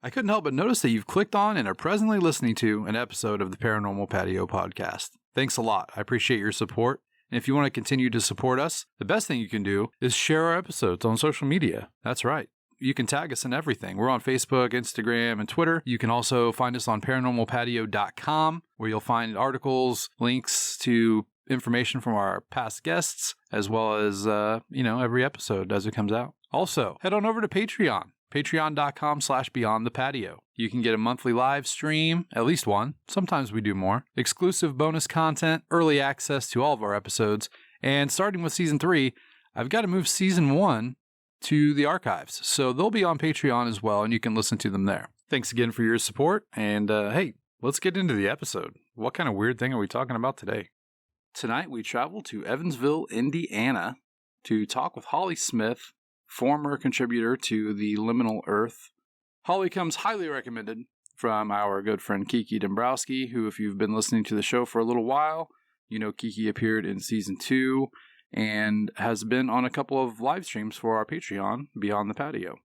I couldn't help but notice that you've clicked on and are presently listening to an episode of the Paranormal Patio podcast. Thanks a lot. I appreciate your support. And if you want to continue to support us, the best thing you can do is share our episodes on social media. That's right. You can tag us in everything. We're on Facebook, Instagram, and Twitter. You can also find us on paranormalpatio.com, where you'll find articles, links to information from our past guests, as well as, every episode as it comes out. Also, head on over to Patreon. Patreon.com/BeyondThePatio. You can get a monthly live stream, at least one. Sometimes we do more. Exclusive bonus content, early access to all of our episodes. And starting with Season 3, I've got to move Season 1 to the archives. So they'll be on Patreon as well, and you can listen to them there. Thanks again for your support. And hey, let's get into the episode. What kind of weird thing are we talking about today? Tonight, we travel to Evansville, Indiana to talk with Holly Smith, former contributor to the Liminal Earth. Holly comes highly recommended from our good friend Kiki Dombrowski, who, if you've been listening to the show for a little while, you know Kiki appeared in Season 2 and has been on a couple of live streams for our Patreon, Beyond the Patio.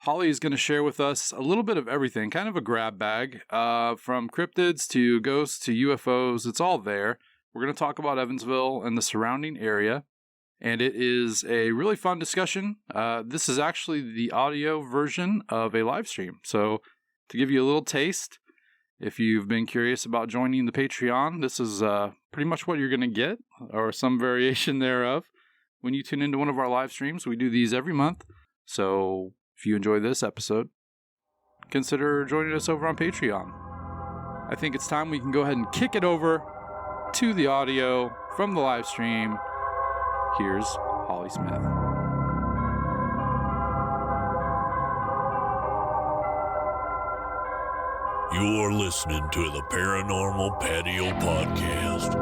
Holly is going to share with us a little bit of everything, kind of a grab bag, from cryptids to ghosts to UFOs. It's all there. We're going to talk about Evansville and the surrounding area. And it is a really fun discussion. This is actually the audio version of a live stream. So to give you a little taste, if you've been curious about joining the Patreon, this is pretty much what you're going to get, or some variation thereof, when you tune into one of our live streams. We do these every month. So if you enjoy this episode, consider joining us over on Patreon. I think it's time we can go ahead and kick it over to the audio from the live stream. Here's Holly Smith. You're listening to the Paranormal Patio Podcast.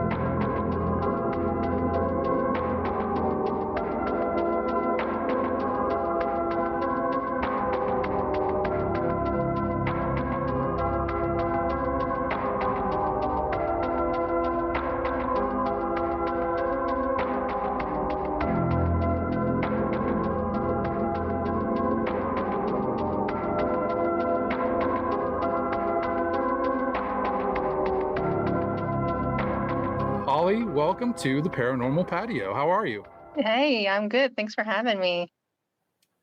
Holly, welcome to the Paranormal Patio. How are you? Hey, I'm good. Thanks for having me.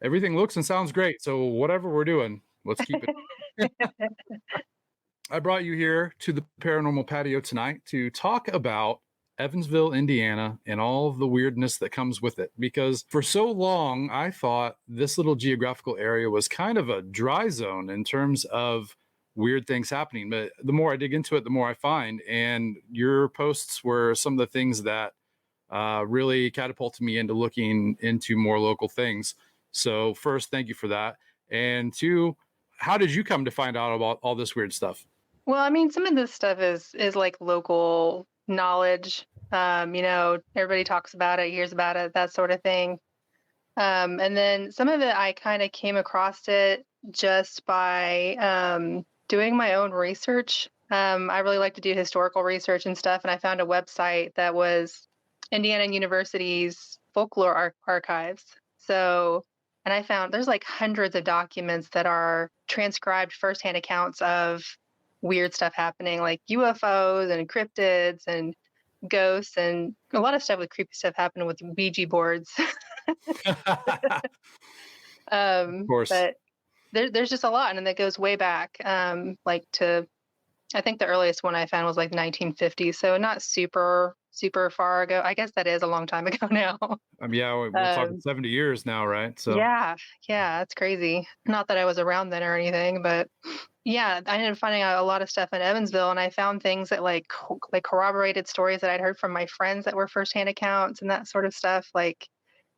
Everything looks and sounds great. So whatever we're doing, let's keep it. I brought you here to the Paranormal Patio tonight to talk about Evansville, Indiana, and all of the weirdness that comes with it. Because for so long, I thought this little geographical area was kind of a dry zone in terms of weird things happening. But the more I dig into it, the more I find. And your posts were some of the things that really catapulted me into looking into more local things. So first, thank you for that. And two, how did you come to find out about all this weird stuff? Well, I mean, some of this stuff is like local knowledge. Everybody talks about it, hears about it, that sort of thing. And then some of it, I kind of came across it just by doing my own research. I really like to do historical research and stuff. And I found a website that was Indiana University's folklore archives. So, and I found there's like hundreds of documents that are transcribed firsthand accounts of weird stuff happening, like UFOs and cryptids and ghosts, and a lot of stuff with creepy stuff happening with Ouija boards. Of course. But there's just a lot, and that goes way back, I think the earliest one I found was like 1950, so not super far ago. I guess that is a long time ago now. We're talking 70 years now, right? So yeah, that's crazy. Not that I was around then or anything, but yeah, I ended up finding out a lot of stuff in Evansville, and I found things that like corroborated stories that I'd heard from my friends that were firsthand accounts and that sort of stuff. And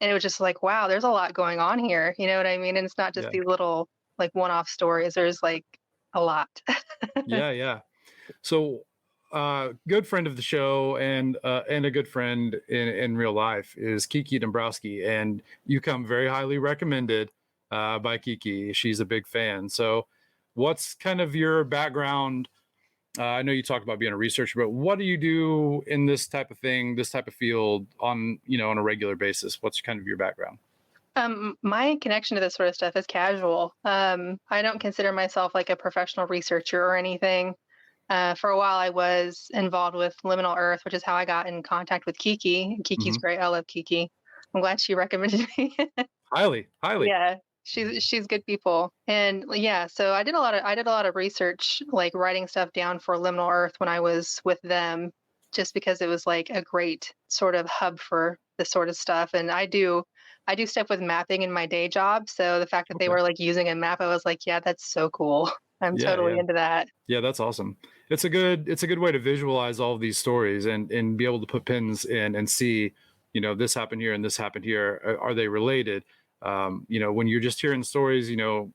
it was just like, wow, there's a lot going on here. You know what I mean? And it's not just these little like one-off stories. There's like a lot. Yeah. So, good friend of the show and a good friend in real life is Kiki Dombrowski, and you come very highly recommended by Kiki. She's a big fan. So, what's kind of your background? I know you talk about being a researcher, but what do you do in this type of thing, this type of field on a regular basis? What's kind of your background? My connection to this sort of stuff is casual. I don't consider myself like a professional researcher or anything. For a while, I was involved with Liminal Earth, which is how I got in contact with Kiki. Kiki's Hmm. great. I love Kiki. I'm glad she recommended me. Highly. Yeah, she's good people. And yeah, so I did a lot of research, like writing stuff down for Liminal Earth when I was with them, just because it was like a great sort of hub for this sort of stuff. And I do stuff with mapping in my day job. So the fact that they Okay. were like using a map, I was like, yeah, that's so cool. I'm Yeah, totally yeah. into that. Yeah, that's awesome. It's a good way to visualize all of these stories and be able to put pins in and see, this happened here and this happened here. Are they related? When you're just hearing stories,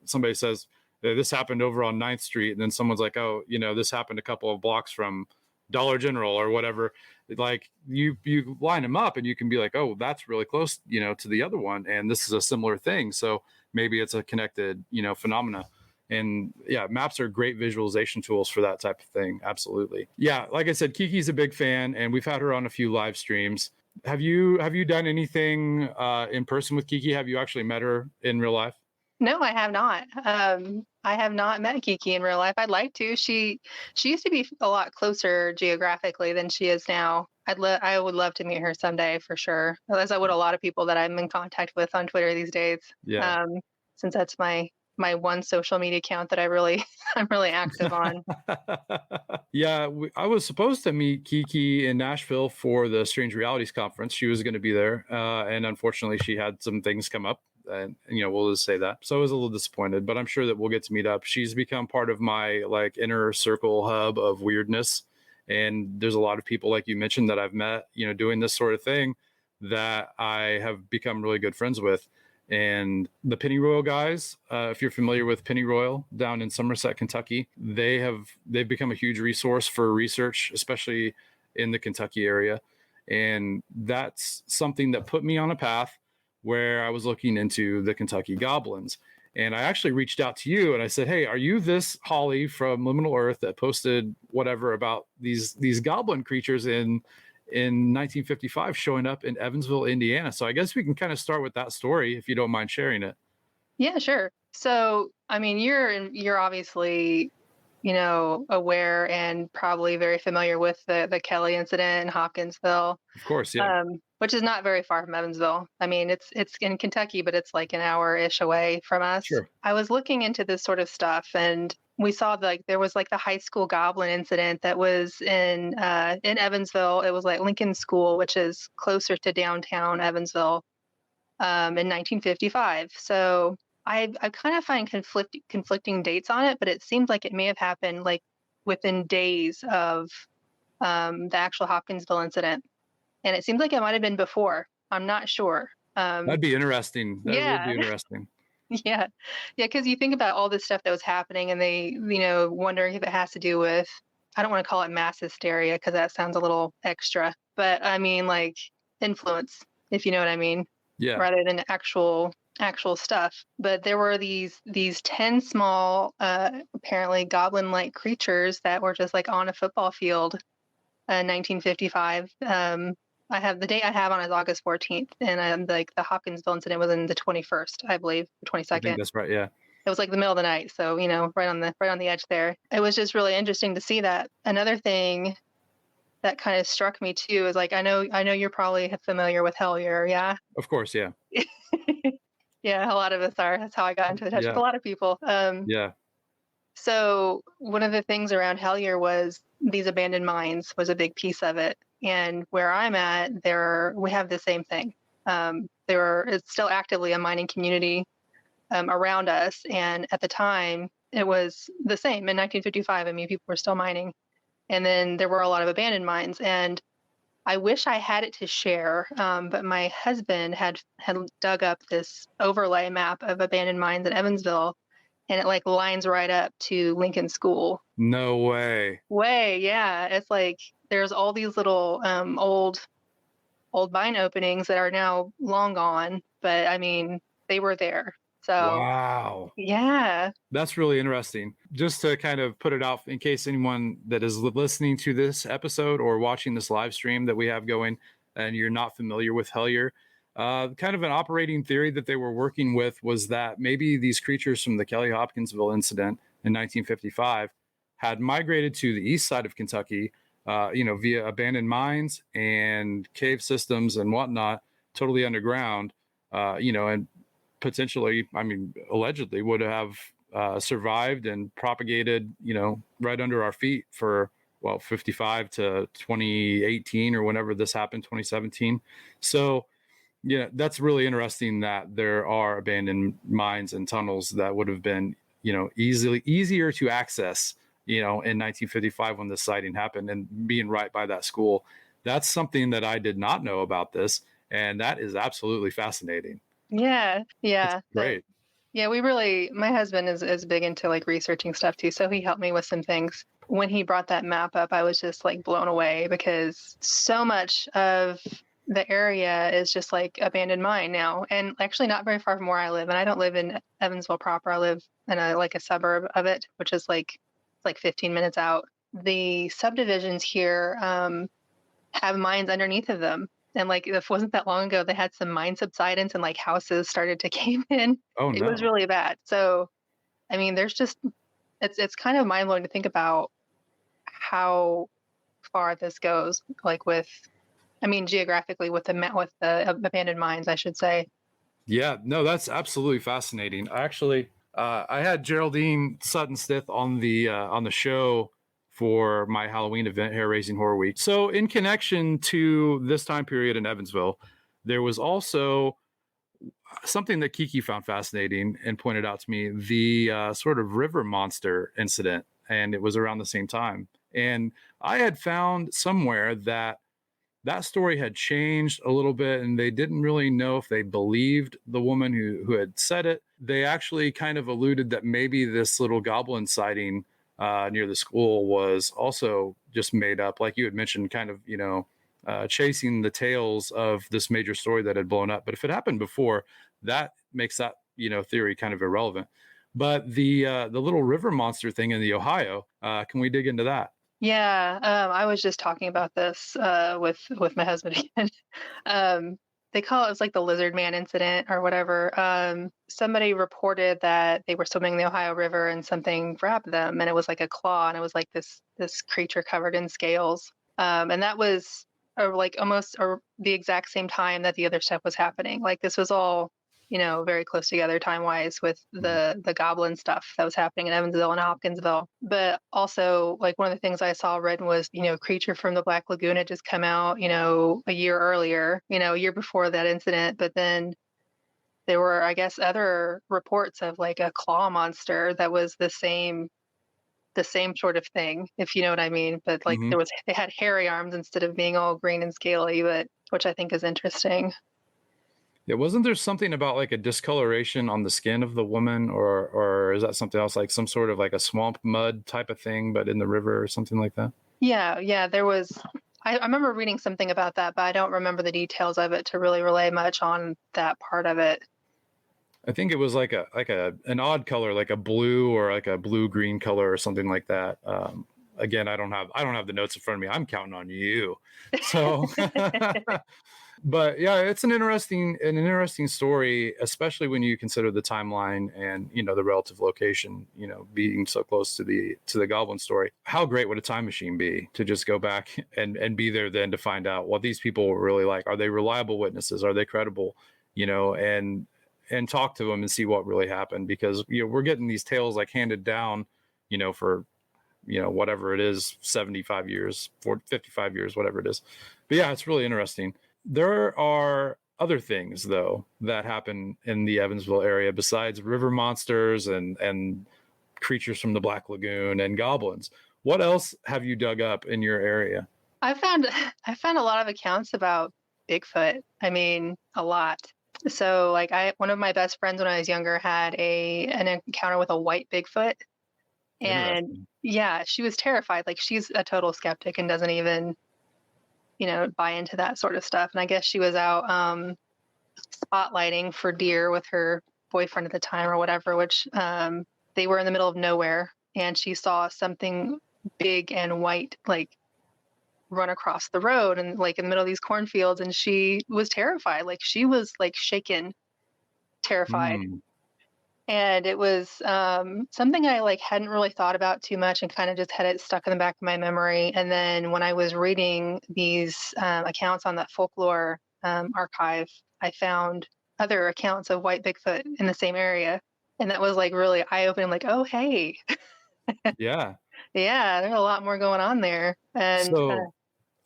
somebody says this happened over on Ninth Street, and then someone's like, oh, this happened a couple of blocks from Dollar General or whatever. Like you line them up and you can be like, oh, that's really close, to the other one, and this is a similar thing. So maybe it's a connected, phenomena. And yeah, maps are great visualization tools for that type of thing. Absolutely. Yeah, like I said, Kiki's a big fan, and we've had her on a few live streams. Have you done anything in person with Kiki? Have you actually met her in real life? No, I have not. I have not met Kiki in real life. I'd like to. She used to be a lot closer geographically than she is now. I would love to meet her someday for sure, as I would a lot of people that I'm in contact with on Twitter these days. Yeah. Since that's my one social media account that I really I'm really active on. Yeah, I was supposed to meet Kiki in Nashville for the Strange Realities conference. She was going to be there, and unfortunately, she had some things come up, and we'll just say that. So I was a little disappointed, but I'm sure that we'll get to meet up. She's become part of my like inner circle hub of weirdness, and there's a lot of people like you mentioned that I've met, doing this sort of thing that I have become really good friends with. And the Pennyroyal guys, if you're familiar with Pennyroyal down in Somerset, Kentucky, they've become a huge resource for research, especially in the Kentucky area. And that's something that put me on a path where I was looking into the Kentucky goblins. And I actually reached out to you and I said, hey, are you this Holly from Liminal Earth that posted whatever about these goblin creatures in 1955 showing up in Evansville, Indiana? So I guess we can kind of start with that story if you don't mind sharing it. Yeah, sure. So, I mean, you're obviously, aware and probably very familiar with the Kelly incident in Hopkinsville, Of course, yeah. which is not very far from Evansville. I mean, it's in Kentucky, but it's like an hour-ish away from us. Sure. I was looking into this sort of stuff, and we saw like there was like the high school goblin incident that was in Evansville. It was like Lincoln School, which is closer to downtown Evansville, in 1955. So I kind of find conflicting dates on it, but it seems like it may have happened like within days of the actual Hopkinsville incident, and it seems like it might have been before. I'm not sure. That'd be interesting. That would be Yeah, interesting. yeah, yeah. Because you think about all this stuff that was happening, and they, wondering if it has to do with. I don't want to call it mass hysteria because that sounds a little extra, but I mean like influence, if you know what I mean, Yeah. rather than actual stuff. But there were these 10 small apparently goblin-like creatures that were just like on a football field in 1955. I have the date I have on is August 14th, and like the Hopkinsville incident was in the 21st, I believe, the I 22nd. think that's right. Yeah. It was like the middle of the night, so right on the edge there. It was just really interesting to see that. Another thing that kind of struck me too is like I know you're probably familiar with Hellyer, yeah. Of course. Yeah. Yeah, a lot of us are. That's how I got into touch with Yeah. a lot of people. Yeah. So one of the things around Hellyer was these abandoned mines was a big piece of it. And where I'm at, we have the same thing. It's still actively a mining community around us. And at the time, it was the same in 1955. I mean, people were still mining. And then there were a lot of abandoned mines. And I wish I had it to share, but my husband had dug up this overlay map of abandoned mines in Evansville, and it like lines right up to Lincoln School. No way. Yeah. It's like there's all these little old mine openings that are now long gone, but I mean they were there. So Wow. yeah. That's really interesting. Just to kind of put it out in case anyone that is listening to this episode or watching this live stream that we have going and you're not familiar with Hellyer, Kind of an operating theory that they were working with was that maybe these creatures from the Kelly Hopkinsville incident in 1955 had migrated to the east side of Kentucky, via abandoned mines and cave systems and whatnot, totally underground, and potentially, allegedly would have survived and propagated, right under our feet for, 55 to 2018 or whenever this happened, 2017. So, yeah, that's really interesting that there are abandoned mines and tunnels that would have been, easier to access, in 1955 when this sighting happened, and being right by that school. That's something that I did not know about this. And that is absolutely fascinating. Yeah, That's yeah. great. Yeah, my husband is big into like researching stuff too. So he helped me with some things. When he brought that map up, I was just like blown away because so much of the area is just like abandoned mine now. And actually not very far from where I live. And I don't live in Evansville proper. I live in a suburb of it, which is like 15 minutes out. The subdivisions here have mines underneath of them. And like it wasn't that long ago, they had some mine subsidence and like houses started to cave in. Oh It was no. really bad. So I mean, there's just it's kind of mind blowing to think about how far this goes. Like geographically with the abandoned mines, I should say. Yeah, no, that's absolutely fascinating. Actually, I had Geraldine Sutton Stith on the show for my Halloween event, Hair Raising Horror Week. So, in connection to this time period in Evansville, there was also something that Kiki found fascinating and pointed out to me, the sort of river monster incident, and it was around the same time. And I had found somewhere that story had changed a little bit, and they didn't really know if they believed the woman who had said it. They actually kind of alluded that maybe this little goblin sighting near the school was also just made up, like you had mentioned, kind of, chasing the tails of this major story that had blown up. But if it happened before, that makes that, theory kind of irrelevant. But the little river monster thing in the Ohio, can we dig into that? Yeah, I was just talking about this with my husband again. They call it's like the lizard man incident or whatever. Somebody reported that they were swimming the Ohio River and something grabbed them, and it was like a claw, and it was like this creature covered in scales. And that was like almost the exact same time that the other stuff was happening. Like this was all very close together time wise with the goblin stuff that was happening in Evansville and Hopkinsville. But also, like one of the things I saw written was, Creature from the Black Lagoon had just come out, a year earlier, a year before that incident. But then there were, I guess, other reports of like a claw monster that was the same sort of thing, if you know what I mean. But like Mm-hmm. they had hairy arms instead of being all green and scaly, but which I think is interesting. Yeah, wasn't there something about like a discoloration on the skin of the woman, or is that something else, like some sort of like a swamp mud type of thing, but in the river or something like that? Yeah, there was. I remember reading something about that, but I don't remember the details of it to really relay much on that part of it. I think it was like an odd color, like a blue or like a blue green color or something like that. Again, I don't have the notes in front of me. I'm counting on you. So but yeah, it's an interesting story, especially when you consider the timeline and the relative location, being so close to the goblin story. How great would a time machine be to just go back and be there then to find out what these people were really like? Are they reliable witnesses? Are they credible? And talk to them and see what really happened, because we're getting these tales like handed down, for whatever it is, 75 years, 55 years, whatever it is. But yeah, it's really interesting. There are other things though that happen in the Evansville area besides river monsters and creatures from the Black Lagoon and goblins. What else have you dug up in your area? I found a lot of accounts about Bigfoot. I mean, a lot. So like one of my best friends when I was younger had an encounter with a white Bigfoot. And yeah, she was terrified. Like she's a total skeptic and doesn't even, buy into that sort of stuff. And I guess she was out spotlighting for deer with her boyfriend at the time or whatever, which they were in the middle of nowhere. And she saw something big and white, like run across the road and like in the middle of these cornfields, and she was terrified. Like she was like shaken, terrified. Hmm. And it was something I like hadn't really thought about too much and kind of just had it stuck in the back of my memory. And then when I was reading these accounts on that folklore archive, I found other accounts of white Bigfoot in the same area. And that was like really eye-opening, like, oh, hey, Yeah. yeah, there's a lot more going on there. And So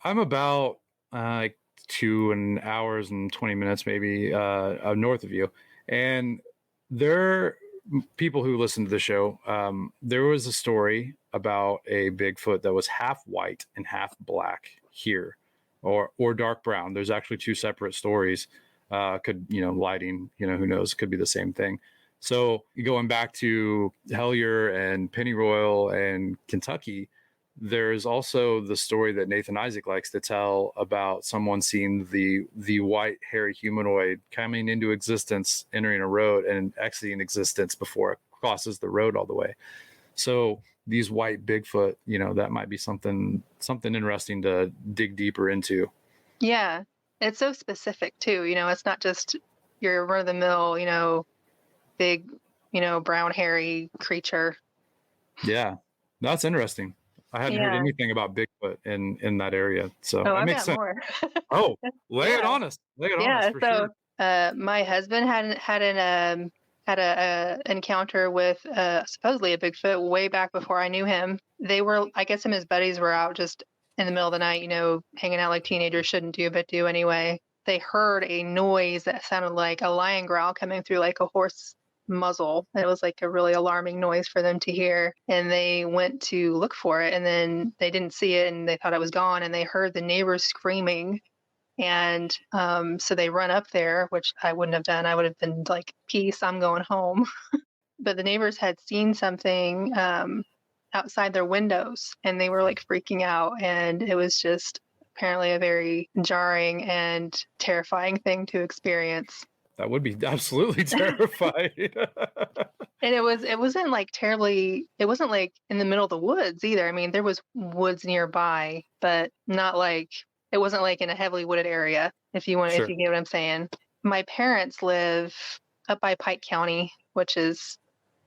I'm about like 2 hours and 20 minutes maybe north of you. And there people who listen to the show, there was a story about a Bigfoot that was half white and half black here, or dark brown. There's actually two separate stories. Could, lighting, who knows, could be the same thing. So going back to Hellyer and Pennyroyal and Kentucky, there's also the story that Nathan Isaac likes to tell about someone seeing the white hairy humanoid coming into existence, entering a road, and exiting existence before it crosses the road all the way. So these white Bigfoot, that might be something interesting to dig deeper into. yeah, it's so specific too. It's not just your run-of-the-mill, big, brown hairy creature. Yeah, that's interesting. I hadn't heard Yeah. anything about Bigfoot in that area, so Oh, that I've makes got sense. more. Oh, lay it Yeah. on us. Lay it on us Yeah. for So, sure. my husband had a encounter with supposedly a Bigfoot way back before I knew him. I guess him and his buddies were out just in the middle of the night, hanging out like teenagers shouldn't do, but do anyway. They heard a noise that sounded like a lion growl coming through like a horse muzzle. It was like a really alarming noise for them to hear. And they went to look for it, and then they didn't see it, and they thought it was gone, and they heard the neighbors screaming. And so they run up there, which I wouldn't have done. I would have been like, peace, I'm going home. But the neighbors had seen something outside their windows, and they were like freaking out. And it was just apparently a very jarring and terrifying thing to experience. That would be absolutely terrifying. And it wasn't like it wasn't like in the middle of the woods either. I mean, there was woods nearby, but not like, it wasn't like in a heavily wooded area, if you Sure. get what I'm saying. My parents live up by Pike County, which is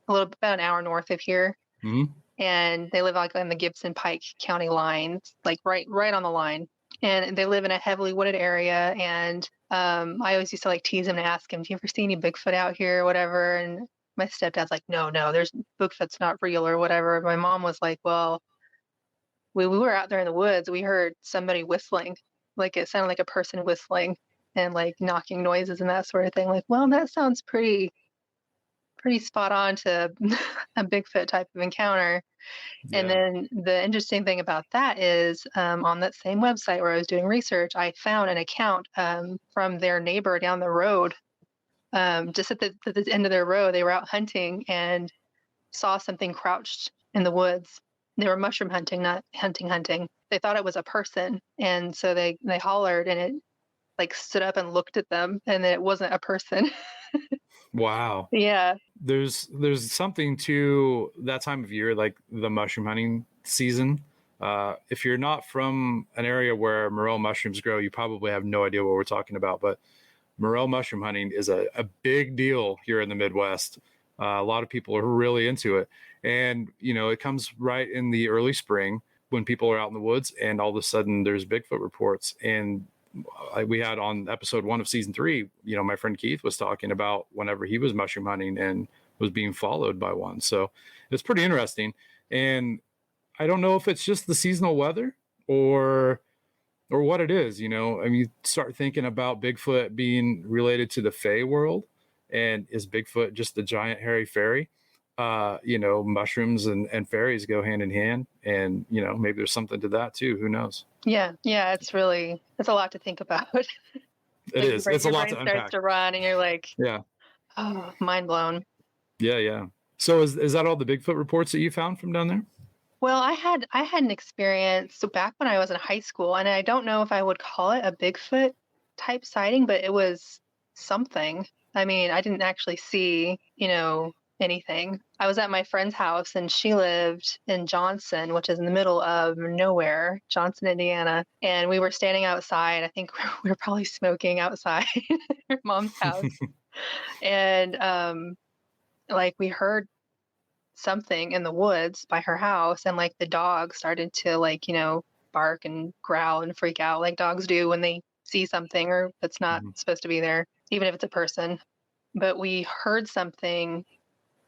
about an hour north of here. Mhm. And they live like on the Gibson Pike County lines, like right on the line. And they live in a heavily wooded area. And I always used to like tease him and ask him, do you ever see any Bigfoot out here or whatever? And my stepdad's like, no, there's Bigfoot's not real or whatever. My mom was like, well, we were out there in the woods. We heard somebody whistling, like it sounded like a person whistling and like knocking noises and that sort of thing. Like, well, that sounds pretty spot on to a Bigfoot type of encounter. Yeah. And then the interesting thing about that is on that same website where I was doing research, I found an account from their neighbor down the road. Just at the end of their road, they were out hunting and saw something crouched in the woods. They were mushroom hunting, not hunting. They thought it was a person. And so they hollered, and it like stood up and looked at them, and it wasn't a person. Wow. Yeah. There's something to that time of year, like the mushroom hunting season. If you're not from an area where morel mushrooms grow, you probably have no idea what we're talking about. But morel mushroom hunting is a big deal here in the Midwest. A lot of people are really into it. And, it comes right in the early spring when people are out in the woods, and all of a sudden there's Bigfoot reports. And we had on episode 1 of season 3, my friend Keith was talking about whenever he was mushroom hunting and was being followed by one. So it's pretty interesting. And I don't know if it's just the seasonal weather or what it is. I mean, you start thinking about Bigfoot being related to the Fae world, and is Bigfoot just the giant hairy fairy? Mushrooms and fairies go hand in hand, and maybe there's something to that too. Who knows? Yeah. It's a lot to think about. It is. It's a lot to unpack. Your brain unpack. starts to run, and you're like, Yeah. oh, mind blown. Yeah. So is that all the Bigfoot reports that you found from down there? Well, I had an experience back when I was in high school, and I don't know if I would call it a Bigfoot type sighting, but it was something. I mean, I didn't actually see, anything. I was at my friend's house and she lived in Johnson, which is in the middle of nowhere, Johnson, Indiana. And we were standing outside. I think we were probably smoking outside her mom's house. And like we heard something in the woods by her house, and like the dog started to like, bark and growl and freak out like dogs do when they see something or that's not supposed to be there, even if it's a person. But we heard something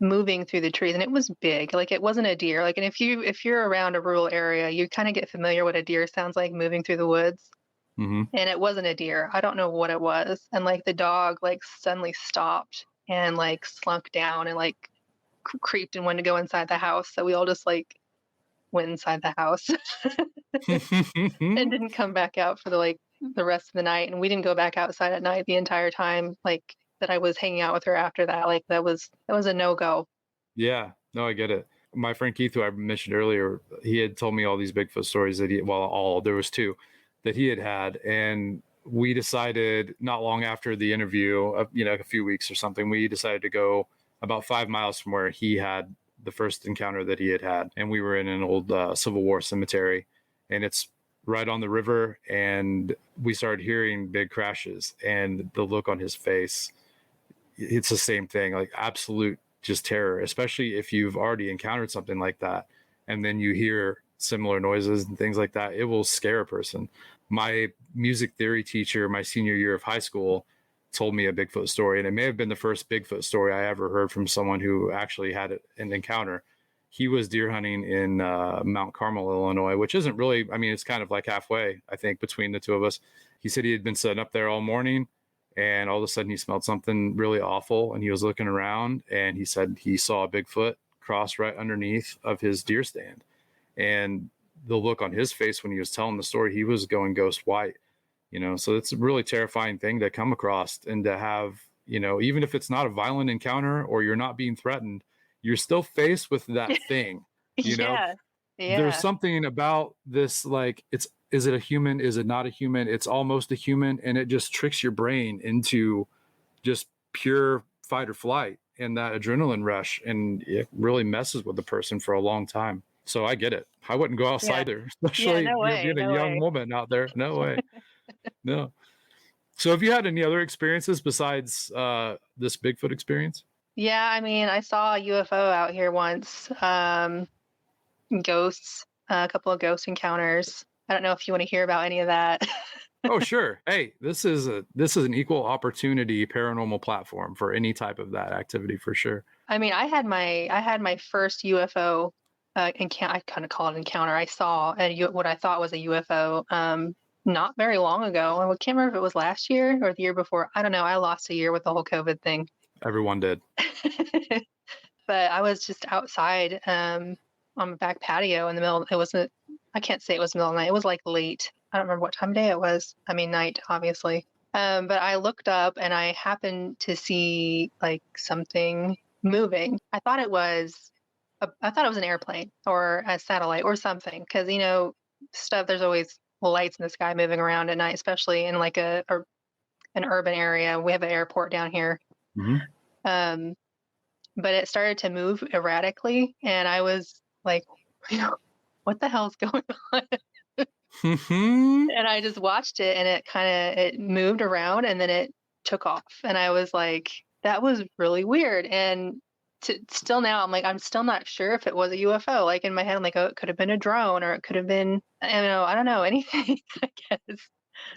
moving through the trees, and it was big. Like it wasn't a deer. Like, and if you're around a rural area, you kind of get familiar what a deer sounds like moving through the woods. And it wasn't a deer. I don't know what it was. And like the dog like suddenly stopped and like slunk down and like creeped and wanted to go inside the house. So we all just like went inside the house and didn't come back out for the rest of the night. And we didn't go back outside at night the entire time. Like that I was hanging out with her after that. Like that was a no-go. Yeah, no, I get it. My friend Keith, who I mentioned earlier, he had told me all these Bigfoot stories that there was two that he had. And we decided not long after the interview, a few weeks or something, we decided to go about 5 miles from where he had the first encounter that he had. And we were in an old Civil War cemetery, and it's right on the river. And we started hearing big crashes, and the look on his face, it's the same thing, like absolute just terror, especially if you've already encountered something like that. And then you hear similar noises and things like that. It will scare a person. My music theory teacher, my senior year of high school, told me a Bigfoot story, and it may have been the first Bigfoot story I ever heard from someone who actually had an encounter. He was deer hunting in Mount Carmel, Illinois, which isn't really, it's kind of like halfway, I think, between the two of us. He said he had been sitting up there all morning, and all of a sudden he smelled something really awful, and he was looking around, and he said he saw a Bigfoot cross right underneath of his deer stand. And the look on his face when he was telling the story, he was going ghost white. So it's a really terrifying thing to come across, and to have, even if it's not a violent encounter or you're not being threatened, you're still faced with that thing, Yeah. There's something about this, like, is it a human? Is it not a human? It's almost a human. And it just tricks your brain into just pure fight or flight and that adrenaline rush. And it really messes with the person for a long time. So I get it. I wouldn't go outside there, especially being a young woman out there. No way. No. So have you had any other experiences besides this Bigfoot experience? Yeah, I saw a UFO out here once. Ghosts, a couple of ghost encounters. I don't know if you want to hear about any of that. Oh, sure. Hey, this is an equal opportunity paranormal platform for any type of that activity, for sure. I had my first UFO encounter. I kind of call it encounter. I saw what I thought was a UFO not very long ago. I can't remember if it was last year or the year before. I don't know. I lost a year with the whole COVID thing. Everyone did. But I was just outside on my back patio in the middle. I can't say it was middle of the night. It was like late. I don't remember what time of day it was. Night, obviously. But I looked up and I happened to see like something moving. I thought it was an airplane or a satellite or something. Because, there's always lights in the sky moving around at night, especially in like an urban area. We have an airport down here. Mm-hmm. But it started to move erratically, and I was like, what the hell's going on? And I just watched it, and it moved around, and then it took off. And I was like, that was really weird. And still now, I'm still not sure if it was a UFO. Like in my head, I'm like, oh, it could have been a drone, or it could have been, I don't know, anything, I guess.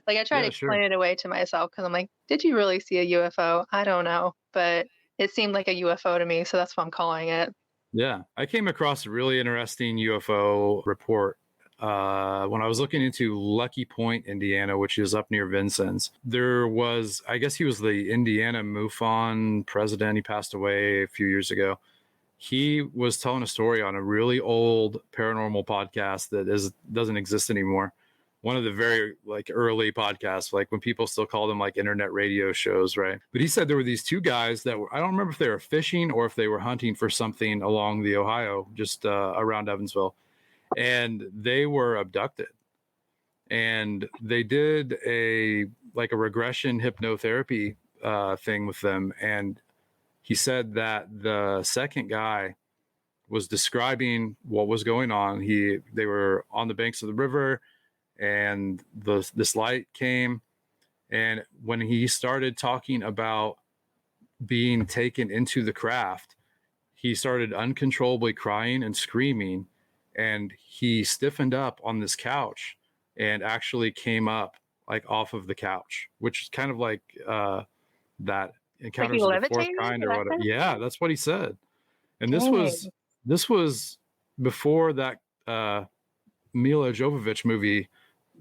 Like I try to explain it away to myself because I'm like, did you really see a UFO? I don't know, but it seemed like a UFO to me, so that's what I'm calling it. Yeah, I came across a really interesting UFO report when I was looking into Lucky Point, Indiana, which is up near Vincennes. There was, I guess he was the Indiana MUFON president. He passed away a few years ago. He was telling a story on a really old paranormal podcast that doesn't exist anymore. One of the very early podcasts, like when people still call them like internet radio shows, right? But he said there were these two guys that were, I don't remember if they were fishing or if they were hunting for something along the Ohio, just around Evansville. And they were abducted. And they did a regression hypnotherapy thing with them. And he said that the second guy was describing what was going on. They were on the banks of the river, and this light came, and when he started talking about being taken into the craft, he started uncontrollably crying and screaming, and he stiffened up on this couch and actually came up like off of the couch, which is kind of like that Like he Encounters of the Fourth levitated Kind or or that whatever. kind of Yeah, thing? that's what he said. And Dang. this was before that Mila Jovovich movie,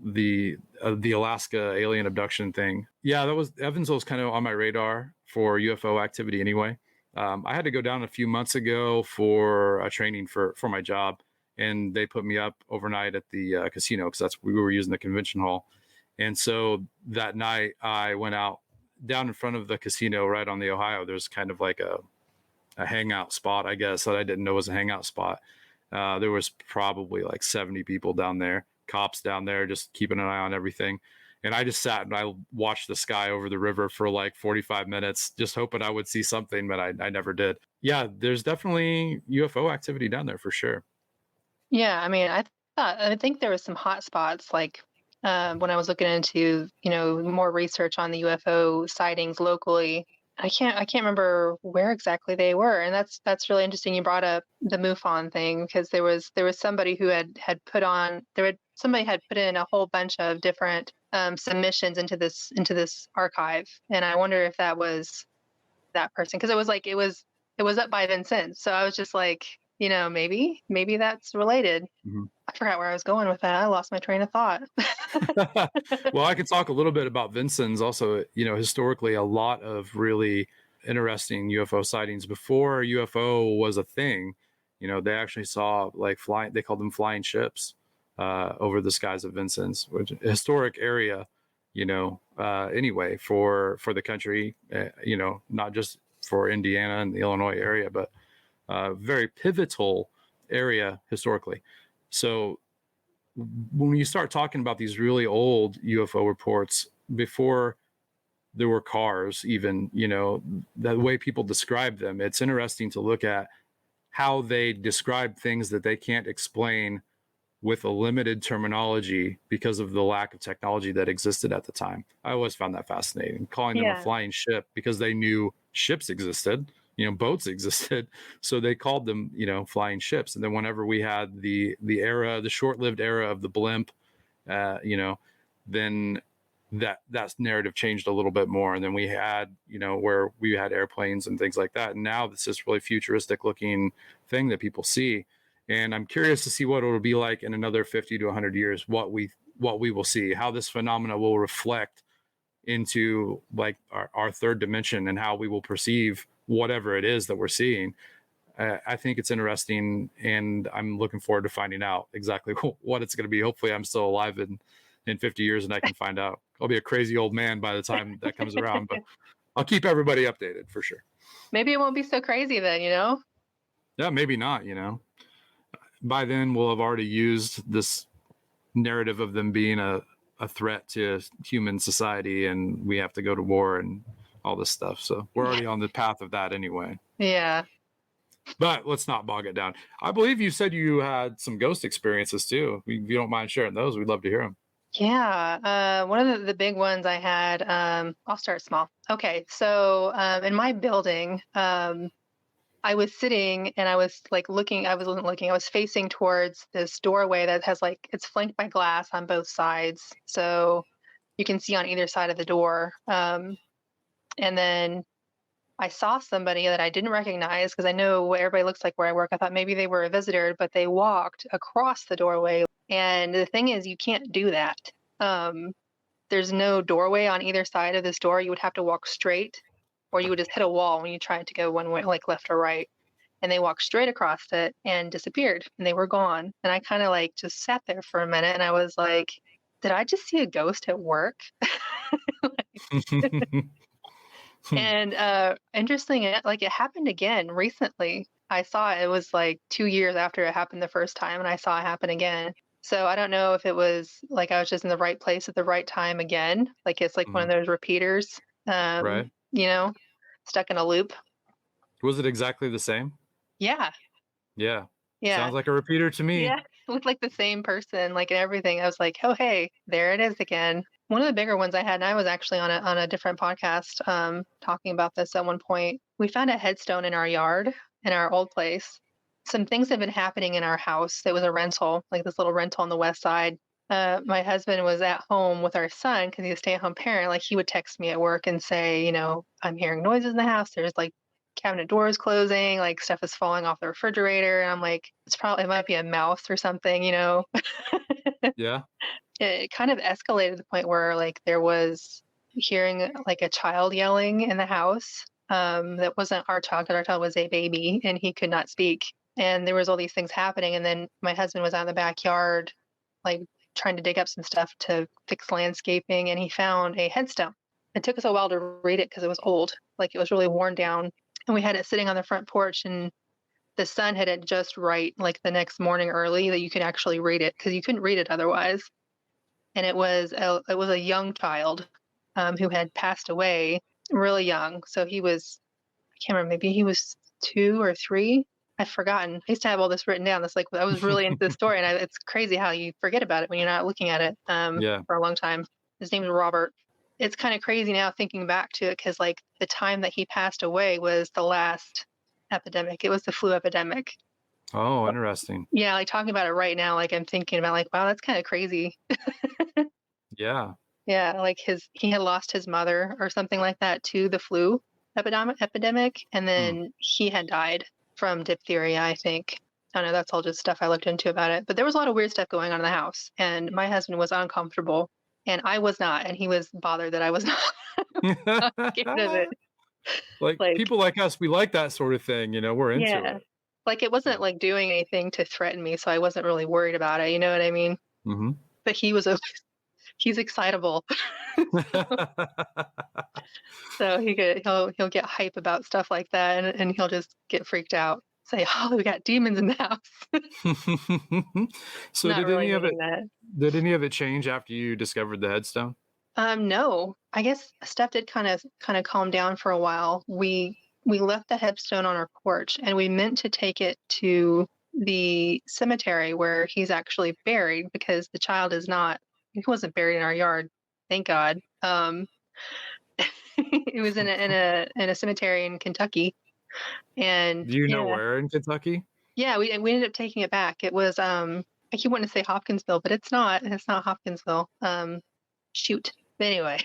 the Alaska alien abduction thing. Yeah, that was Evansville's kind of on my radar for UFO activity anyway. I had to go down a few months ago for a training for my job, and they put me up overnight at the casino because we were using the convention hall. And so that night I went out down in front of the casino right on the Ohio. There's kind of like a hangout spot, I guess, that I didn't know was a hangout spot. There was probably like 70 people down there, cops down there, just keeping an eye on everything. And I just sat and I watched the sky over the river for like 45 minutes, just hoping I would see something, but I never did. Yeah, there's definitely UFO activity down there for sure. Yeah, I mean, I think there was some hot spots like when I was looking into, more research on the UFO sightings locally. I can't remember where exactly they were, and that's really interesting. You brought up the MUFON thing because there was somebody who somebody had put in a whole bunch of different submissions into this archive, and I wonder if that was that person because it was up by Vincennes, so I was just like, maybe that's related. Mhm. I forgot where I was going with that. I lost my train of thought. Well, I could talk a little bit about Vincennes also. Historically, a lot of really interesting UFO sightings before UFO was a thing. They actually saw like flying, they called them flying ships over the skies of Vincennes, which is a historic area, anyway, for the country, not just for Indiana and the Illinois area, but very pivotal area historically. So when you start talking about these really old UFO reports before there were cars, even, the way people describe them, it's interesting to look at how they describe things that they can't explain with a limited terminology because of the lack of technology that existed at the time. I always found that fascinating, calling them a Yeah. flying ship because they knew ships existed, boats existed. So they called them, flying ships. And then whenever we had the short-lived era of the blimp, then that narrative changed a little bit more. And then we had, where we had airplanes and things like that. And now this is really futuristic looking thing that people see. And I'm curious to see what it'll be like in another 50 to 100 years, what we will see, how this phenomena will reflect into like our third dimension and how we will perceive whatever it is that we're seeing. I think it's interesting, and I'm looking forward to finding out exactly what it's going to be. Hopefully I'm still alive in 50 years and I can find out. I'll be a crazy old man by the time that comes around, but I'll keep everybody updated for sure. Maybe it won't be so crazy then, Yeah, maybe not, by then we'll have already used this narrative of them being a threat to human society and we have to go to war and all this stuff. So we're already on the path of that anyway. Yeah. But let's not bog it down. I believe you said you had some ghost experiences too. If you don't mind sharing those, we'd love to hear them. Yeah. One of the big ones I had, I'll start small. Okay. So in my building, I was sitting and I was like looking, I wasn't looking, I was facing towards this doorway that has it's flanked by glass on both sides. So you can see on either side of the door. And then I saw somebody that I didn't recognize because I know what everybody looks like where I work. I thought maybe they were a visitor, but they walked across the doorway. And the thing is, you can't do that. There's no doorway on either side of this door. You would have to walk straight, or you would just hit a wall when you tried to go one way, like left or right. And they walked straight across it and disappeared, and they were gone. And I kind of just sat there for a minute, and I was like, did I just see a ghost at work? And interesting, it happened again recently. I saw it was 2 years after it happened the first time, and I saw it happen again. So I don't know if it was I was just in the right place at the right time again. It's one of those repeaters, Right. stuck in a loop. Was it exactly the same? Yeah. Yeah. Yeah. Sounds like a repeater to me. Yeah. It looked like the same person, like and everything. I was like, oh, hey, there it is again. One of the bigger ones I had, and I was actually on a different podcast talking about this at one point. We found a headstone in our yard in our old place. Some things have been happening in our house. It was a rental, like this little rental on the west side. My husband was at home with our son because he's a stay-at-home parent. Like he would text me at work and say, you know, I'm hearing noises in the house. There's like cabinet doors closing, like stuff is falling off the refrigerator. And I'm like, it might be a mouse or something, you know. Yeah. It kind of escalated to the point where like there was hearing like a child yelling in the house. That wasn't our child, because our child was a baby and he could not speak. And there was all these things happening. And then my husband was out in the backyard, like trying to dig up some stuff to fix landscaping, and he found a headstone. It took us a while to read it because it was old, like it was really worn down. And we had it sitting on the front porch, and the sun had it just right, like the next morning early, that you could actually read it because you couldn't read it otherwise. And it was a young child who had passed away really young. So he was, I can't remember, maybe he was 2 or 3. I've forgotten. I used to have all this written down. That's like I was really into the story, and it's crazy how you forget about it when you're not looking at it Yeah. for a long time. His name is Robert. It's kind of crazy now thinking back to it because like the time that he passed away was the last epidemic. It was the flu epidemic. Oh, interesting. Yeah, like talking about it right now, like I'm thinking about like, wow, that's kind of crazy. Yeah. Yeah, like he had lost his mother or something like that to the flu epidemic, and then he had died from diphtheria, I think. I don't know, that's all just stuff I looked into about it. But there was a lot of weird stuff going on in the house, and my husband was uncomfortable, and I was not, and he was bothered that I was not scared of it. Like Like, people like us, we like that sort of thing, you know, we're into yeah, it. like it wasn't like doing anything to threaten me, so I wasn't really worried about it. You know what I mean? Mm-hmm. But he's excitable. So he'll get hype about stuff like that, and he'll just get freaked out. Say, "Oh, we got demons in the house." So Not did really any of it meaning that. did any of it change after you discovered the headstone? No. I guess stuff did kind of calm down for a while. We left the headstone on our porch, and we meant to take it to the cemetery where he's actually buried, because the child he wasn't buried in our yard, thank God. It was in a cemetery in Kentucky. And Do you know yeah, where in Kentucky? yeah, we ended up taking it back. It was I keep wanting to say Hopkinsville, but it's not. It's not Hopkinsville. Shoot. But anyway,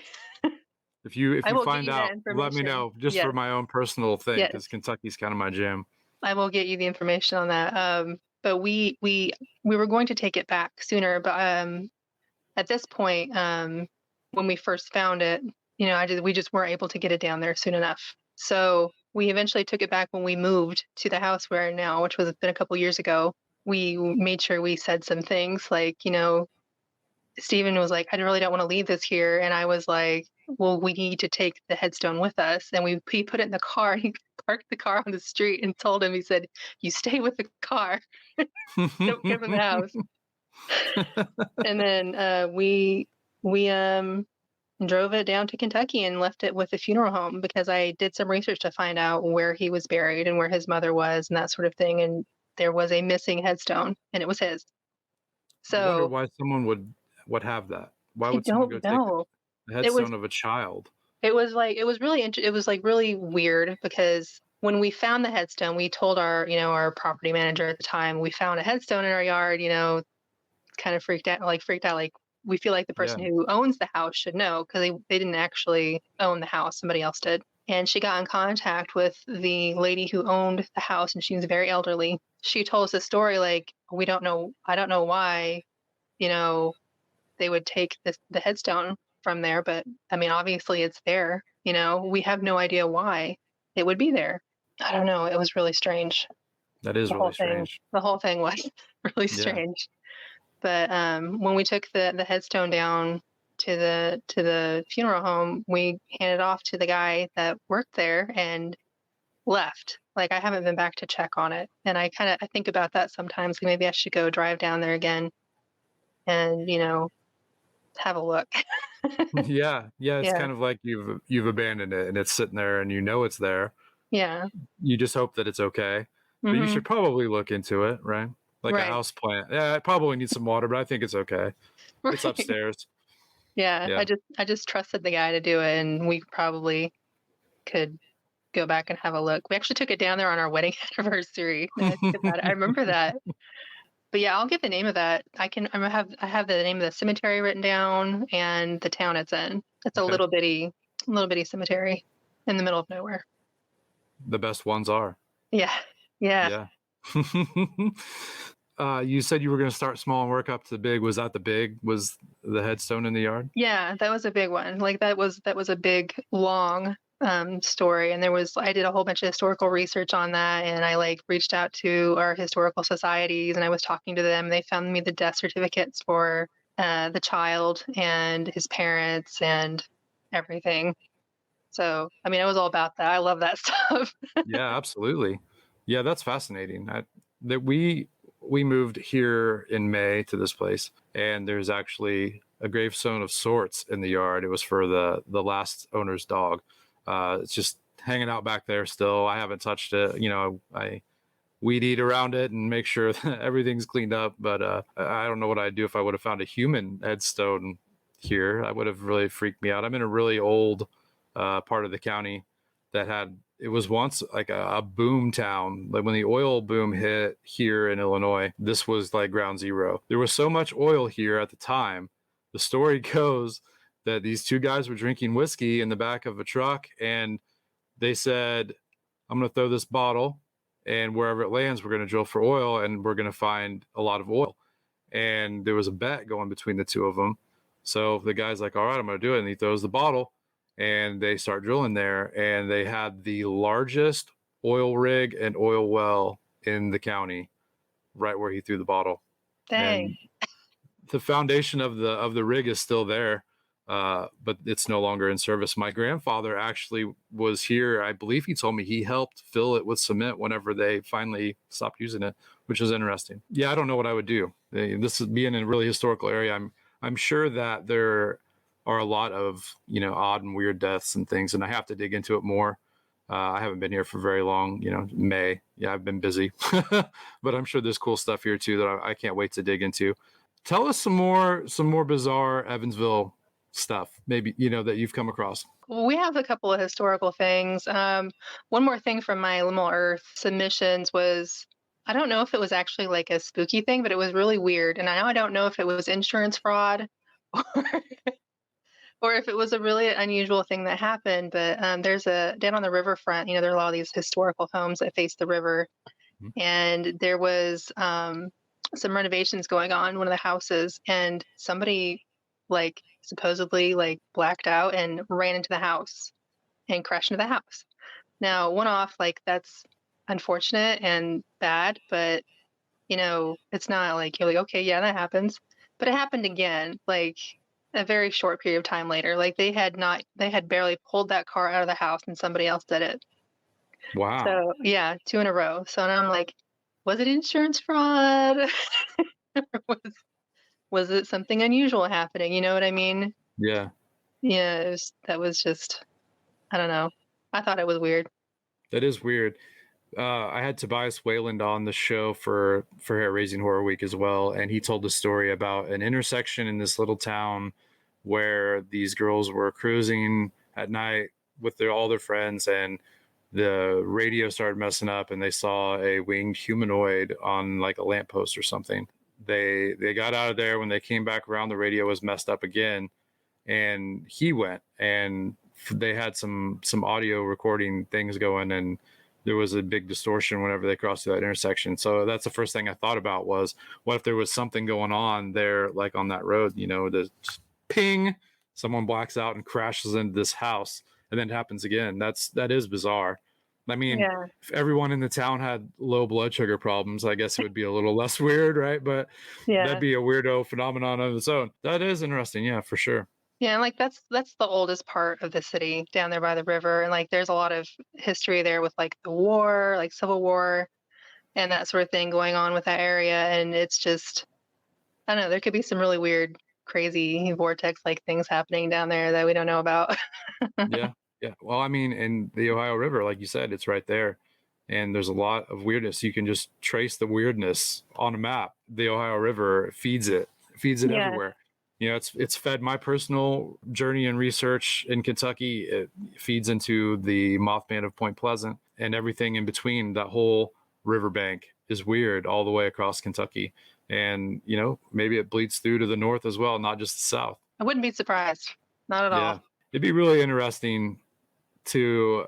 If you I will get find you that out, let me information. know, just Yes, for my own personal thing, yes, because Kentucky's kind of my jam. I will get you the information on that. But we were going to take it back sooner, but at this point, when we first found it, you know, we just weren't able to get it down there soon enough. So we eventually took it back when we moved to the house we're in now, which was been a couple years ago. We made sure we said some things like, you know, Stephen was like, I really don't want to leave this here. And I was like, well, we need to take the headstone with us. And he put it in the car. He parked the car on the street and told him, he said, you stay with the car. Don't come in the house. And then we drove it down to Kentucky and left it with the funeral home, because I did some research to find out where he was buried and where his mother was and that sort of thing. And there was a missing headstone, and it was his. I wonder So why someone would have that. Why I would someone go don't take know. the It was headstone of a child? it was like it was like really weird, because when we found the headstone, we told our property manager at the time, we found a headstone in our yard, kind of freaked out, like we feel like the Yeah. person who owns the house should know, because they didn't actually own the house, somebody else did. And she got in contact with the lady who owned the house, and she was very elderly. She told us a story like, I don't know why, they would take the headstone from there, but I mean, obviously it's there. We have no idea why it would be there. I don't know. It was really strange. That is really strange. The whole thing was really Yeah. strange. But when we took the headstone down to the funeral home, we handed off to the guy that worked there and left. Like, I haven't been back to check on it, and I think about that sometimes. Maybe I should go drive down there again and have a look. Yeah. It's Yeah. kind of like you've abandoned it and it's sitting there and you know it's there, Yeah. You just hope that it's okay. But you Mm-hmm. should probably look into it, right? Like a Right. house plant. Yeah, it probably needs some water, but I think it's okay. It's Right. upstairs. Yeah. Yeah. I just trusted the guy to do it, and we probably could go back and have a look. We actually took it down there on our wedding anniversary. Now I think about it. I remember that. But yeah, I'll get the name of that. I have the name of the cemetery written down and the town it's in. It's a Okay. little bitty cemetery in the middle of nowhere. The best ones are. Yeah. Yeah. Yeah. You said you were going to start small and work up to the big. Was that the big? Was the headstone in the yard? Yeah, that was a big one. Like that was a big long story, and I did a whole bunch of historical research on that, and I like reached out to our historical societies, and I was talking to them. They found me the death certificates for the child and his parents and everything. So I mean, I was all about that. I love that stuff. Yeah, absolutely. Yeah, that's fascinating. That we moved here in May to this place, and there's actually a gravestone of sorts in the yard. It was for the last owner's dog. It's just hanging out back there still. I haven't touched it. You know, I weed eat around it and make sure that everything's cleaned up. But I don't know what I'd do if I would have found a human headstone here. That would have really freaked me out. I'm in a really old part of the county that it was once like a boom town. Like when the oil boom hit here in Illinois, this was like ground zero. There was so much oil here at the time. The story goes that these two guys were drinking whiskey in the back of a truck, and they said, I'm going to throw this bottle, and wherever it lands, we're going to drill for oil, and we're going to find a lot of oil. And there was a bet going between the two of them. So the guy's like, all right, I'm going to do it. And he throws the bottle, and they start drilling there, and they had the largest oil rig and oil well in the county right where he threw the bottle. Dang. And the foundation of the rig is still there, but it's no longer in service. My grandfather actually was here. I believe he told me he helped fill it with cement whenever they finally stopped using it, which is interesting. Yeah, I don't know what I would do. This is being in a really historical area. I'm sure that there are a lot of, you know, odd and weird deaths and things, and I have to dig into it more. I haven't been here for very long, you know, May. Yeah, I've been busy, but I'm sure there's cool stuff here too that I can't wait to dig into. Tell us some more bizarre Evansville stuff, maybe, you know, that you've come across. Well, we have a couple of historical things. One more thing from my Liminal Earth submissions was, I don't know if it was actually like a spooky thing, but it was really weird. And I don't know if it was insurance fraud or, or if it was a really unusual thing that happened. But there's down on the riverfront, you know, there are a lot of these historical homes that face the river. Mm-hmm. And there was some renovations going on in one of the houses, and somebody like supposedly like blacked out and ran into the house and crashed into the house. Now, one off, like that's unfortunate and bad, but you know, it's not like you're like, okay, yeah, that happens. But it happened again, like a very short period of time later. Like they had barely pulled that car out of the house and somebody else did it. Wow. So yeah, 2 in a row. So now I'm like, was it insurance fraud? was it something unusual happening? You know what I mean? Yeah. Yeah, that was just, I don't know. I thought it was weird. That is weird. I had Tobias Wayland on the show for Hair Raising Horror Week as well, and he told a story about an intersection in this little town where these girls were cruising at night with all their friends, and the radio started messing up, and they saw a winged humanoid on like a lamppost or something. They got out of there. When they came back around, the radio was messed up again, and he went, and they had some audio recording things going, and there was a big distortion whenever they crossed through that intersection. So that's the first thing I thought about was, what if there was something going on there, like on that road, you know, the ping, someone blacks out and crashes into this house, and then it happens again. That is bizarre. I mean, yeah. If everyone in the town had low blood sugar problems, I guess it would be a little less weird, right? But yeah, that'd be a weirdo phenomenon on its own. That is interesting. Yeah, for sure. Yeah, and like that's the oldest part of the city down there by the river, and like there's a lot of history there with like the war, like Civil War, and that sort of thing going on with that area. And it's just, I don't know, there could be some really weird, crazy vortex like things happening down there that we don't know about. Yeah. Yeah. Well, I mean, in the Ohio River, like you said, it's right there. And there's a lot of weirdness. You can just trace the weirdness on a map. The Ohio River feeds it Yeah. everywhere. You know, it's fed my personal journey and research in Kentucky. It feeds into the Mothman of Point Pleasant and everything in between. That whole riverbank is weird all the way across Kentucky. And, you know, maybe it bleeds through to the north as well, not just the south. I wouldn't be surprised. Not at Yeah. all. It'd be really interesting to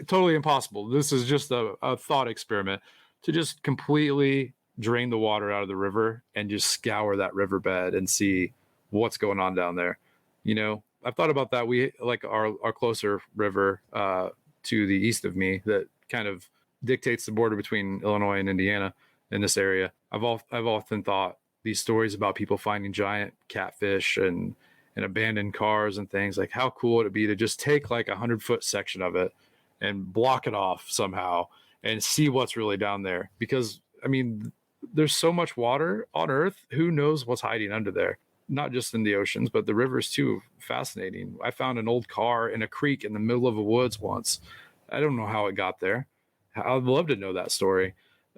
totally impossible. This is just a thought experiment to just completely drain the water out of the river and just scour that riverbed and see what's going on down there. You know, I've thought about that. We like our closer river to the east of me that kind of dictates the border between Illinois and Indiana in this area. I've often thought these stories about people finding giant catfish and abandoned cars and things, like how cool would it be to just take like 100-foot section of it and block it off somehow and see what's really down there. Because I mean, there's so much water on Earth, who knows what's hiding under there, not just in the oceans but the rivers too. Fascinating. I found an old car in a creek in the middle of the woods once. I don't know how it got there. I'd love to know that story.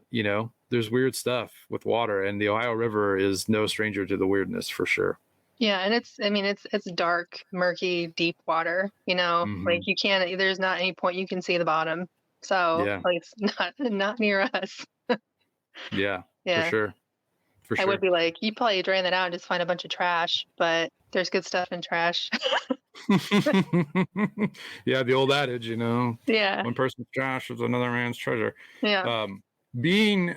You know, there's weird stuff with water, and the Ohio River is no stranger to the weirdness for sure. Yeah, and it's dark, murky, deep water, you know, like you can't, there's not any point you can see the bottom. So Yeah. like it's not near us. Yeah, Yeah. for I sure. would be like, you probably drain that out and just find a bunch of trash, but there's good stuff in trash. Yeah, the old adage, you know, Yeah. one person's trash is another man's treasure. Yeah. Being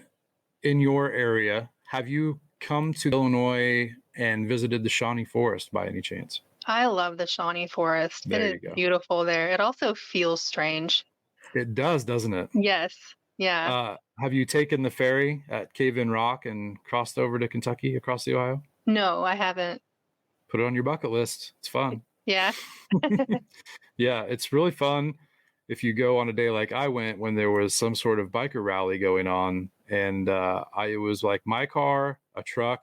in your area, have you come to Illinois and visited the Shawnee Forest by any chance? I love the Shawnee Forest. There It you is go. beautiful there. It also feels strange. It does, doesn't it? Yes. Yeah. Have you taken the ferry at Cave in Rock and crossed over to Kentucky across the Ohio? No, I haven't. Put it on your bucket list. It's fun. Yeah. Yeah, it's really fun if you go on a day like I went when there was some sort of biker rally going on. And it was like my car, a truck,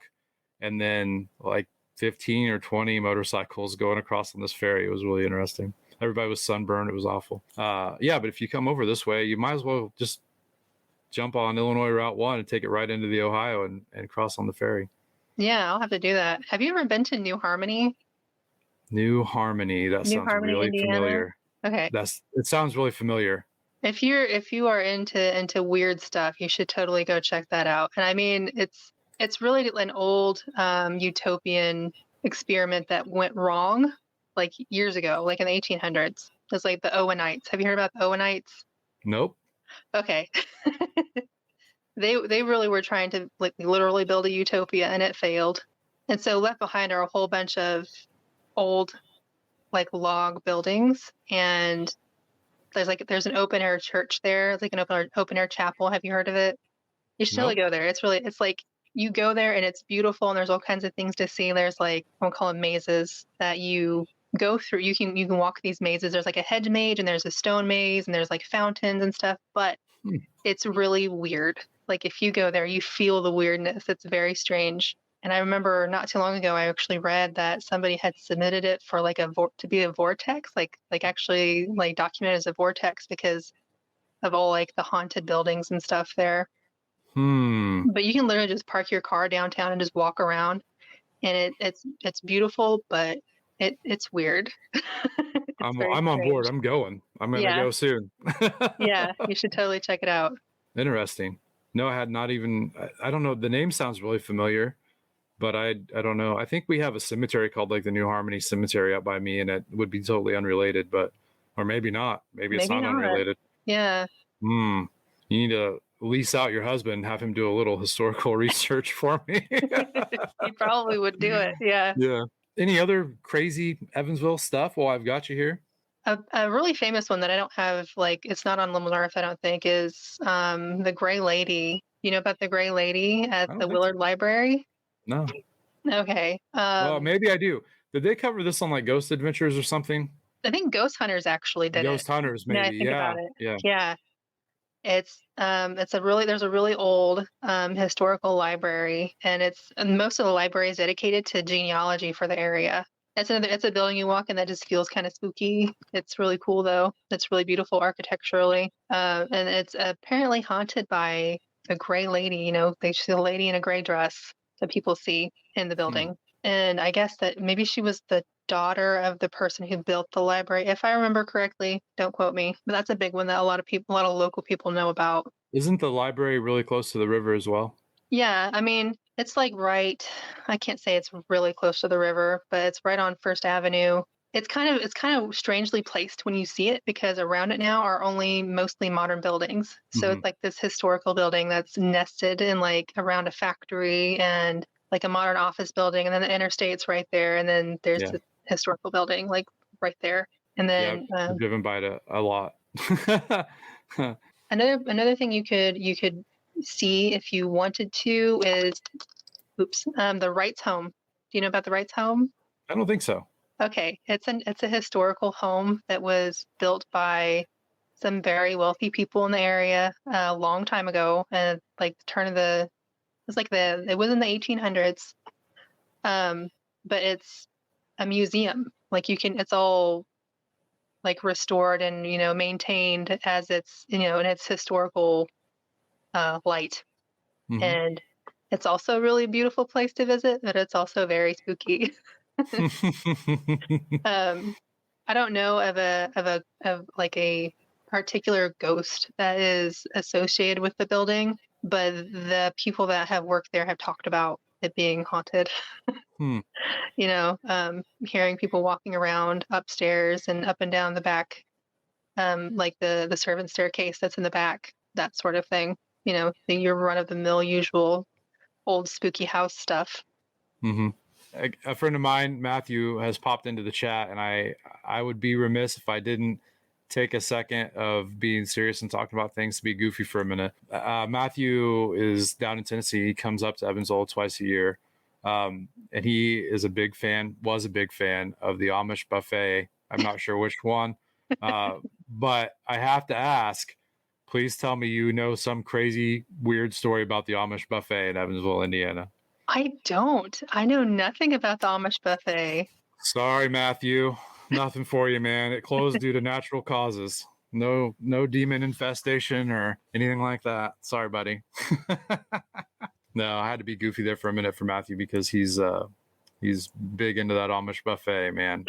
and then like 15 or 20 motorcycles going across on this ferry. It was really interesting. Everybody was sunburned. It was awful. Yeah, but if you come over this way, you might as well just jump on Illinois Route 1 and take it right into the Ohio and cross on the ferry. Yeah, I'll have to do that. Have you ever been to New Harmony? New Harmony. That New sounds Harmony, really Indiana? familiar. Okay. It sounds really familiar. If you are into weird stuff, you should totally go check that out. And I mean, it's really an old utopian experiment that went wrong like years ago, like in the 1800s. It's like the Owenites. Have you heard about the Owenites? Nope. Okay. They really were trying to like literally build a utopia, and it failed. And so left behind are a whole bunch of old like log buildings, and there's an open air church there. It's like an open air chapel. Have you heard of it? You should totally go there. It's like you go there and it's beautiful, and there's all kinds of things to see. There's like, I won't call them mazes that you go through. You can walk these mazes. There's like a hedge maze and there's a stone maze and there's like fountains and stuff, but it's really weird. Like if you go there, you feel the weirdness. It's very strange. And I remember not too long ago, I actually read that somebody had submitted it for like to be a vortex, like actually like documented as a vortex because of all like the haunted buildings and stuff there. But you can literally just park your car downtown and just walk around, and it's beautiful, but it's weird. I'm on board. I'm going. I'm gonna go soon. Yeah, you should totally check it out. Interesting. No, I had not even. I don't know. The name sounds really familiar, but I don't know. I think we have a cemetery called like the New Harmony Cemetery up by me, and it would be totally unrelated, or maybe not. Maybe it's not unrelated. Yeah. You need to lease out your husband, have him do a little historical research for me. He probably would do it. Yeah. Yeah. Any other crazy Evansville stuff while I've got you here? A really famous one that I don't have, like, it's not on Limb Earth, I don't think, is the Gray Lady. You know about the Gray Lady at the Willard Library? No. Okay. Well, maybe I do. Did they cover this on like Ghost Adventures or something? I think Ghost Hunters actually did Ghost Hunters, maybe. I think about it. Yeah. Yeah. There's a really old historical library, and most of the library is dedicated to genealogy for the area. It's a building you walk in that just feels kind of spooky. It's really cool though. It's really beautiful architecturally. And it's apparently haunted by a gray lady. You know, they see a lady in a gray dress that people see in the building. And I guess that maybe she was the daughter of the person who built the library, if I remember correctly. Don't quote me, but that's a big one that a lot of local people know about. Isn't the library really close to the river as well? Yeah, I mean, it's like I can't say it's really close to the river, but it's right on First Avenue. It's kind of strangely placed when you see it because around it now are only mostly modern buildings. So it's like this historical building that's nested in like around a factory and like a modern office building, and then the interstate's right there, and then there's the historical building like right there. And then I've driven by it a lot. another thing you could see if you wanted to is the Wrights Home. Do you know about the Wrights Home? I don't think so. Okay, it's a historical home that was built by some very wealthy people in the area a long time ago, and like the turn of it was in the 1800s. But it's a museum. Like it's all like restored and maintained as its in its historical light. And it's also a really beautiful place to visit, but it's also very spooky. I don't know of like a particular ghost that is associated with the building, but the people that have worked there have talked about it being haunted. Hearing people walking around upstairs and up and down the back, like the servant staircase that's in the back, that sort of thing. Your run-of-the-mill usual old spooky house stuff. A friend of mine, Matthew, has popped into the chat, and I would be remiss if I didn't take a second of being serious and talking about things to be goofy for a minute. Matthew is down in Tennessee. He comes up to Evansville twice a year, and he is was a big fan of the Amish buffet. I'm not sure which one, but I have to ask, please tell me you know some crazy, weird story about the Amish buffet in Evansville, Indiana. I don't. I know nothing about the Amish buffet. Sorry, Matthew. Nothing for you, man. It closed due to natural causes. No demon infestation or anything like that. Sorry, buddy. No, I had to be goofy there for a minute for Matthew because he's big into that Amish buffet, man.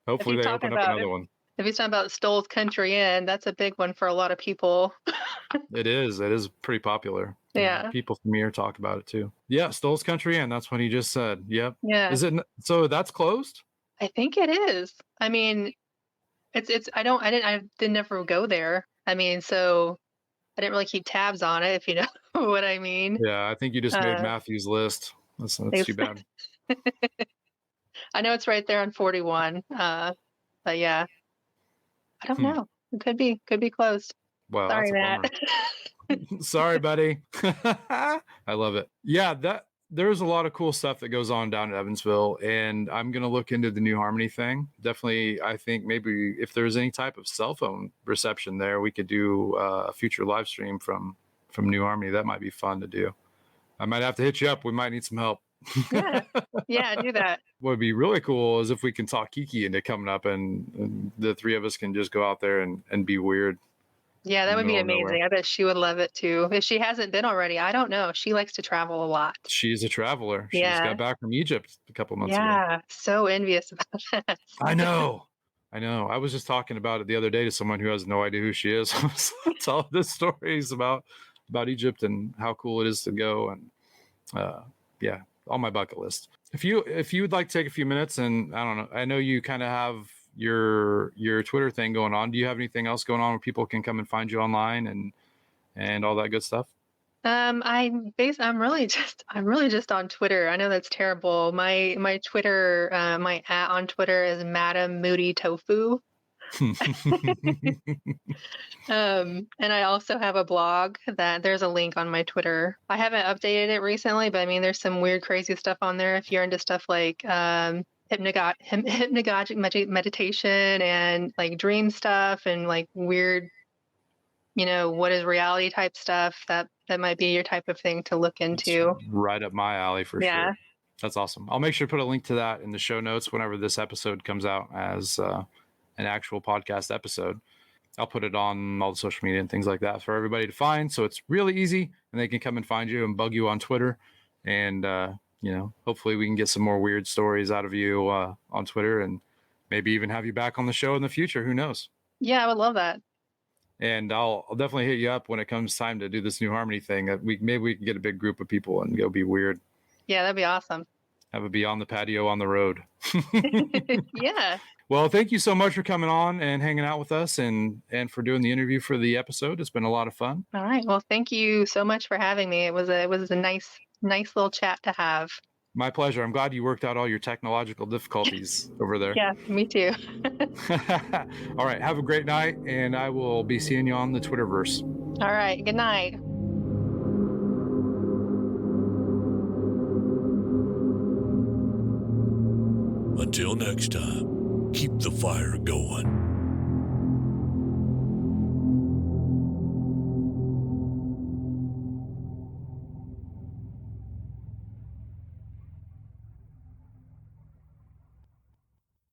Hopefully they open up another one. If he's talking about Stoll's Country Inn, that's a big one for a lot of people. It is pretty popular. Yeah. People from here talk about it too. Yeah, Stoll's Country Inn. That's what he just said. Yep. Yeah. Is it so? That's closed? I think it is. I mean, I didn't ever go there. I mean, so I didn't really keep tabs on it, if you know what I mean. Yeah, I think you just made Matthew's list. That's too bad. I know it's right there on 41. But yeah, I don't know. It could be closed. Wow. Sorry, Matt. Sorry, buddy. I love it. Yeah, there's a lot of cool stuff that goes on down in Evansville, and I'm going to look into the New Harmony thing. Definitely, I think maybe if there's any type of cell phone reception there, we could do a future live stream from New Harmony. That might be fun to do. I might have to hit you up. We might need some help. Yeah, do that. What would be really cool is if we can talk Kiki into coming up and the three of us can just go out there and be weird. Yeah, that would be amazing. I bet she would love it too. If she hasn't been already, I don't know. She likes to travel a lot. She's a traveler. She just got back from Egypt a couple months ago. Yeah, so envious about that. I know. I was just talking about it the other day to someone who has no idea who she is. I was telling the stories about Egypt and how cool it is to go, and yeah, on my bucket list. If you would like to take a few minutes, and I don't know, I know you kind of have your Twitter thing going on. Do you have anything else going on where people can come and find you online and all that good stuff? I'm really just on Twitter. I know that's terrible. My Twitter, my @ on Twitter is Madam Moody Tofu. And I also have a blog that there's a link on my Twitter. I haven't updated it recently, but I mean, there's some weird, crazy stuff on there. If you're into stuff like hypnagogic meditation and like dream stuff and like weird, what is reality type stuff, that might be your type of thing to look into. It's right up my alley for sure. That's awesome. I'll make sure to put a link to that in the show notes whenever this episode comes out as an actual podcast episode. I'll put it on all the social media and things like that for everybody to find. So it's really easy and they can come and find you and bug you on Twitter. And, hopefully we can get some more weird stories out of you on Twitter and maybe even have you back on the show in the future. Who knows? Yeah, I would love that. And I'll definitely hit you up when it comes time to do this New Harmony thing. Maybe we can get a big group of people and go be weird. Yeah, that'd be awesome. Have it be on the patio on the road. Yeah. Well, thank you so much for coming on and hanging out with us and for doing the interview for the episode. It's been a lot of fun. All right. Well, thank you so much for having me. It was a nice little chat to have. My pleasure. I'm glad you worked out all your technological difficulties over there. Yeah, me too. All right. Have a great night, and I will be seeing you on the Twitterverse. All right. Good night. Until next time, keep the fire going.